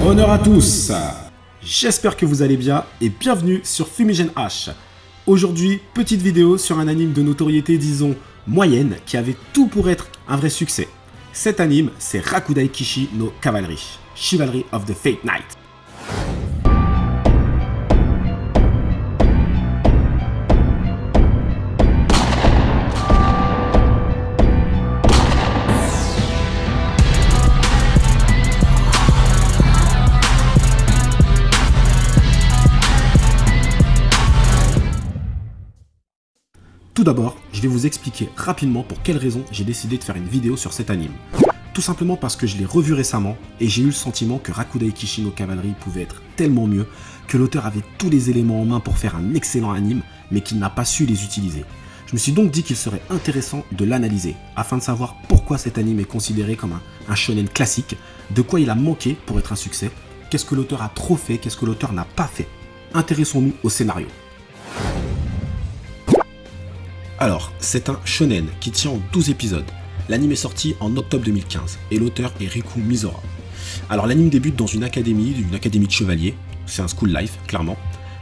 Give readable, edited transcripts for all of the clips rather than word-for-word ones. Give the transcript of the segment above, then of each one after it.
Honneur à tous. J'espère que vous allez bien et bienvenue sur Fumigène H. Aujourd'hui, petite vidéo sur un anime de notoriété, disons, moyenne, qui avait tout pour être un vrai succès. Cet anime, c'est Rakudai Kishi no Cavalry, Chivalry of the Fate Knight. Tout d'abord, je vais vous expliquer rapidement pour quelles raisons j'ai décidé de faire une vidéo sur cet anime. Tout simplement parce que je l'ai revu récemment et j'ai eu le sentiment que Rakudai Kishi no Cavalry pouvait être tellement mieux, que l'auteur avait tous les éléments en main pour faire un excellent anime, mais qu'il n'a pas su les utiliser. Je me suis donc dit qu'il serait intéressant de l'analyser, afin de savoir pourquoi cet anime est considéré comme un shonen classique, de quoi il a manqué pour être un succès, qu'est-ce que l'auteur a trop fait, qu'est-ce que l'auteur n'a pas fait. Intéressons-nous au scénario. Alors, c'est un shonen qui tient en 12 épisodes. L'anime est sorti en octobre 2015 et l'auteur est Riku Misora. Alors l'anime débute dans une académie de chevaliers, c'est un school life, clairement,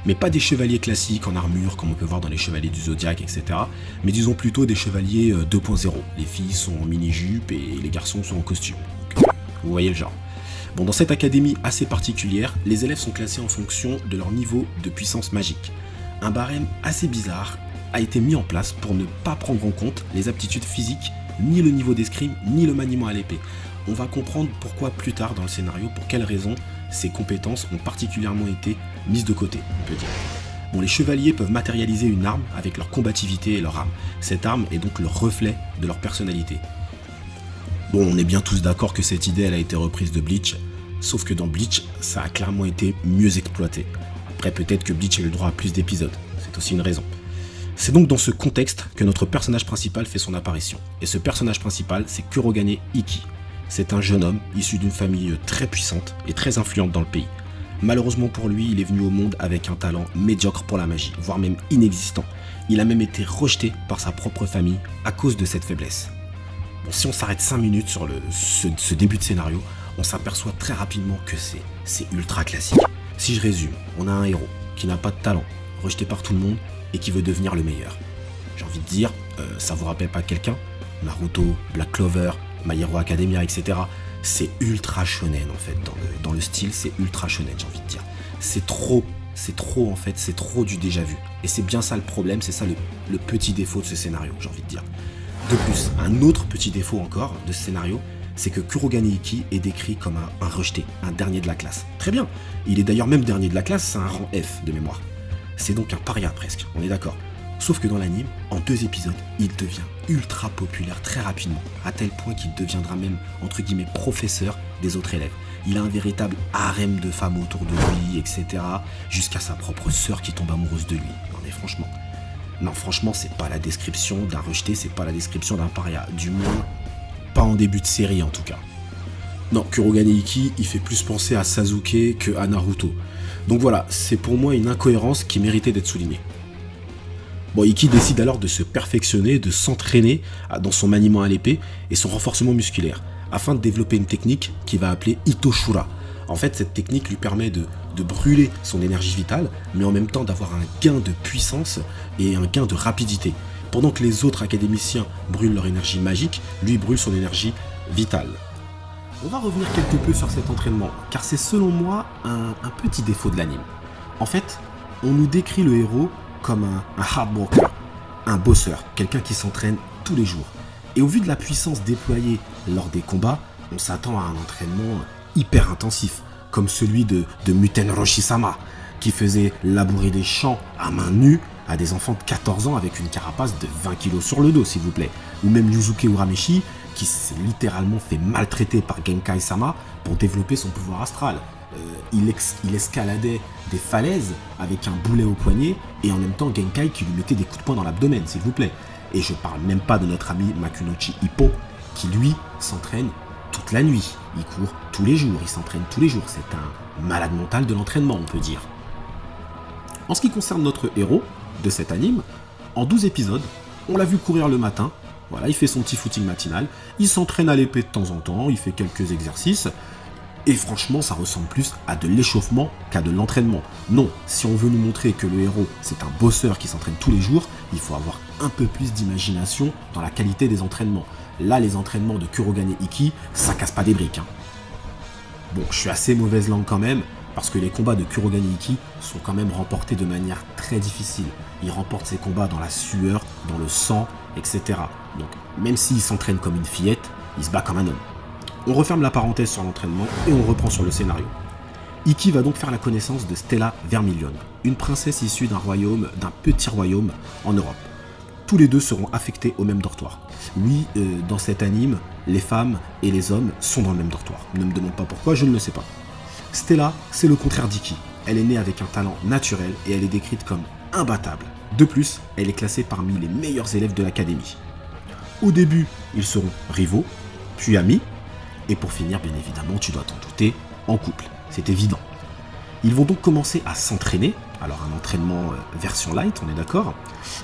mais pas des chevaliers classiques en armure comme on peut voir dans les chevaliers du Zodiac, etc. Mais disons plutôt des chevaliers 2.0. Les filles sont en mini-jupe et les garçons sont en costume. Donc, vous voyez le genre. Bon, dans cette académie assez particulière, les élèves sont classés en fonction de leur niveau de puissance magique. Un barème assez bizarre a été mis en place pour ne pas prendre en compte les aptitudes physiques, ni le niveau d'escrime, ni le maniement à l'épée. On va comprendre pourquoi plus tard dans le scénario, pour quelles raisons ces compétences ont particulièrement été mises de côté, on peut dire. Bon, les chevaliers peuvent matérialiser une arme avec leur combativité et leur arme. Cette arme est donc le reflet de leur personnalité. Bon, on est bien tous d'accord que cette idée elle a été reprise de Bleach, sauf que dans Bleach, ça a clairement été mieux exploité. Après, peut-être que Bleach a eu le droit à plus d'épisodes, c'est aussi une raison. C'est donc dans ce contexte que notre personnage principal fait son apparition. Et ce personnage principal, c'est Kurogane Ikki. C'est un jeune homme issu d'une famille très puissante et très influente dans le pays. Malheureusement pour lui, il est venu au monde avec un talent médiocre pour la magie, voire même inexistant. Il a même été rejeté par sa propre famille à cause de cette faiblesse. Bon, si on s'arrête 5 minutes sur ce début de scénario, on s'aperçoit très rapidement que c'est ultra classique. Si je résume, on a un héros qui n'a pas de talent, rejeté par tout le monde, et qui veut devenir le meilleur. J'ai envie de dire, ça vous rappelle pas quelqu'un? Naruto, Black Clover, My Hero Academia, etc. C'est ultra shonen en fait, dans le style, c'est ultra shonen, j'ai envie de dire. C'est trop en fait, c'est trop du déjà vu. Et c'est bien ça le problème, c'est ça le petit défaut de ce scénario, j'ai envie de dire. De plus, un autre petit défaut encore de ce scénario, c'est que Kurogane Ikki est décrit comme un rejeté, un dernier de la classe. Très bien, il est d'ailleurs même dernier de la classe, c'est un rang F de mémoire. C'est donc un paria presque, on est d'accord. Sauf que dans l'anime, en 2 épisodes, il devient ultra populaire très rapidement, à tel point qu'il deviendra même, entre guillemets, professeur des autres élèves. Il a un véritable harem de femmes autour de lui, etc. Jusqu'à sa propre sœur qui tombe amoureuse de lui. Non, franchement, c'est pas la description d'un rejeté, c'est pas la description d'un paria. Du moins, pas en début de série en tout cas. Non, Kurogane Ikki, il fait plus penser à Sasuke que à Naruto. Donc voilà, c'est pour moi une incohérence qui méritait d'être soulignée. Bon, Ikki décide alors de se perfectionner, de s'entraîner dans son maniement à l'épée et son renforcement musculaire, afin de développer une technique qu'il va appeler Itoshura. En fait, cette technique lui permet de brûler son énergie vitale, mais en même temps d'avoir un gain de puissance et un gain de rapidité. Pendant que les autres académiciens brûlent leur énergie magique, lui brûle son énergie vitale. On va revenir quelque peu sur cet entraînement, car c'est selon moi un petit défaut de l'anime. En fait, on nous décrit le héros comme un hard worker, un bosseur, quelqu'un qui s'entraîne tous les jours. Et au vu de la puissance déployée lors des combats, on s'attend à un entraînement hyper intensif, comme celui de Muten Roshi-sama, qui faisait labourer des champs à main nue à des enfants de 14 ans avec une carapace de 20 kg sur le dos, s'il vous plaît. Ou même Yusuke Urameshi, qui s'est littéralement fait maltraiter par Genkai-sama pour développer son pouvoir astral. Il escaladait des falaises avec un boulet au poignet et en même temps Genkai qui lui mettait des coups de poing dans l'abdomen, s'il vous plaît. Et je parle même pas de notre ami Makunochi Hippo qui lui s'entraîne toute la nuit. Il court tous les jours, il s'entraîne tous les jours. C'est un malade mental de l'entraînement, on peut dire. En ce qui concerne notre héros de cet anime, en 12 épisodes, on l'a vu courir le matin. Voilà, il fait son petit footing matinal, il s'entraîne à l'épée de temps en temps, il fait quelques exercices, Et franchement, ça ressemble plus à de l'échauffement qu'à de l'entraînement. Non, si on veut nous montrer que le héros, c'est un bosseur qui s'entraîne tous les jours, il faut avoir un peu plus d'imagination dans la qualité des entraînements. Là, les entraînements de Kurogane Ikki, ça casse pas des briques. Bon, je suis assez mauvaise langue quand même, parce que les combats de Kurogane Ikki sont quand même remportés de manière très difficile. Il remporte ses combats dans la sueur, dans le sang, etc. Donc, même s'il s'entraîne comme une fillette, il se bat comme un homme. On referme la parenthèse sur l'entraînement et on reprend sur le scénario. Ikki va donc faire la connaissance de Stella Vermilion, une princesse issue d'un petit royaume en Europe. Tous les deux seront affectés au même dortoir. Oui, dans cet anime, les femmes et les hommes sont dans le même dortoir. Ne me demande pas pourquoi, je ne le sais pas. Stella, c'est le contraire d'Ikki. Elle est née avec un talent naturel et elle est décrite comme imbattable. De plus, elle est classée parmi les meilleurs élèves de l'académie. Au début, ils seront rivaux, puis amis, et pour finir, bien évidemment, tu dois t'en douter, en couple. C'est évident. Ils vont donc commencer à s'entraîner, alors un entraînement version light, on est d'accord.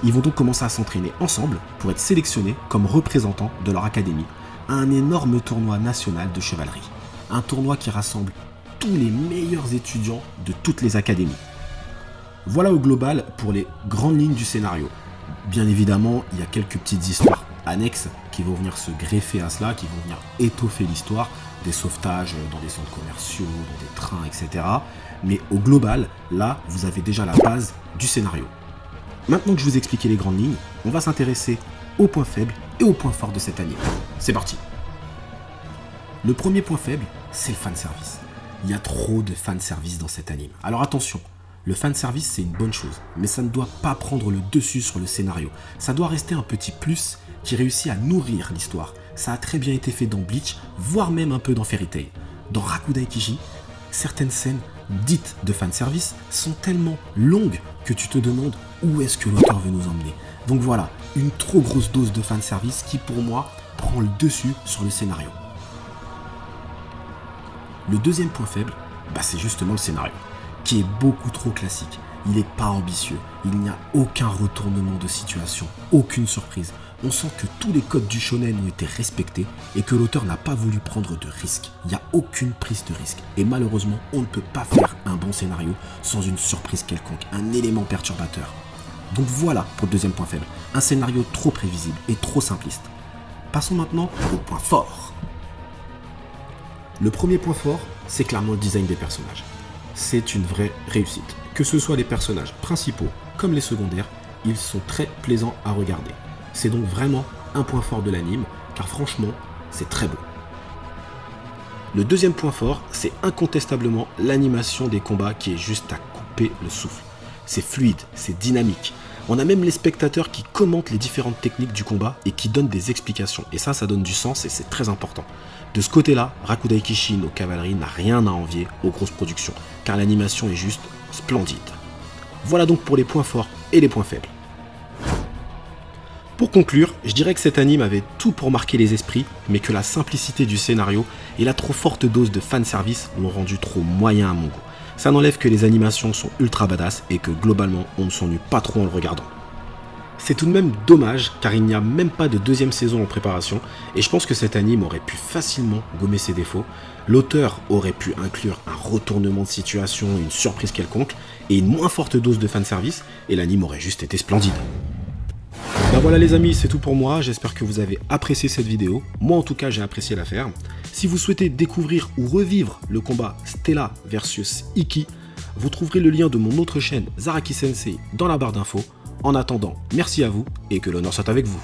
Ils vont donc commencer à s'entraîner ensemble pour être sélectionnés comme représentants de leur académie à un énorme tournoi national de chevalerie. Un tournoi qui rassemble tous les meilleurs étudiants de toutes les académies. Voilà au global pour les grandes lignes du scénario. Bien évidemment, il y a quelques petites histoires annexes qui vont venir se greffer à cela, qui vont venir étoffer l'histoire, des sauvetages dans des centres commerciaux, dans des trains, etc. Mais au global, là, vous avez déjà la base du scénario. Maintenant que je vous ai expliqué les grandes lignes, on va s'intéresser aux points faibles et aux points forts de cet anime. C'est parti. Le premier point faible, c'est le fanservice. Il y a trop de fanservice dans cet anime. Alors attention, le fanservice c'est une bonne chose, mais ça ne doit pas prendre le dessus sur le scénario. Ça doit rester un petit plus qui réussit à nourrir l'histoire. Ça a très bien été fait dans Bleach, voire même un peu dans Fairy Tail. Dans Rakudaikiji, certaines scènes dites de fanservice sont tellement longues que tu te demandes où est-ce que l'auteur veut nous emmener. Donc voilà, une trop grosse dose de fanservice qui pour moi prend le dessus sur le scénario. Le deuxième point faible, c'est justement le scénario, qui est beaucoup trop classique. Il n'est pas ambitieux, il n'y a aucun retournement de situation, aucune surprise. On sent que tous les codes du shonen ont été respectés et que l'auteur n'a pas voulu prendre de risques. Il n'y a aucune prise de risque. Et malheureusement, on ne peut pas faire un bon scénario sans une surprise quelconque, un élément perturbateur. Donc voilà pour le deuxième point faible, un scénario trop prévisible et trop simpliste. Passons maintenant au point fort. Le premier point fort, c'est clairement le design des personnages. C'est une vraie réussite. Que ce soit les personnages principaux comme les secondaires, ils sont très plaisants à regarder. C'est donc vraiment un point fort de l'anime, car franchement, c'est très beau. Le deuxième point fort, c'est incontestablement l'animation des combats qui est juste à couper le souffle. C'est fluide, c'est dynamique. On a même les spectateurs qui commentent les différentes techniques du combat et qui donnent des explications. Et ça donne du sens et c'est très important. De ce côté-là, Rakudaikishin no Cavalry n'a rien à envier aux grosses productions, car l'animation est juste splendide. Voilà donc pour les points forts et les points faibles. Pour conclure, je dirais que cet anime avait tout pour marquer les esprits, mais que la simplicité du scénario et la trop forte dose de fanservice l'ont rendu trop moyen à mon goût. Ça n'enlève que les animations sont ultra badass et que globalement on ne s'ennuie pas trop en le regardant. C'est tout de même dommage car il n'y a même pas de deuxième saison en préparation et je pense que cet anime aurait pu facilement gommer ses défauts. L'auteur aurait pu inclure un retournement de situation, une surprise quelconque et une moins forte dose de fanservice et l'anime aurait juste été splendide. Voilà les amis, c'est tout pour moi, j'espère que vous avez apprécié cette vidéo. Moi en tout cas j'ai apprécié la faire. Si vous souhaitez découvrir ou revivre le combat Stella versus Ikki, vous trouverez le lien de mon autre chaîne Zaraki Sensei dans la barre d'infos. En attendant, merci à vous et que l'honneur soit avec vous.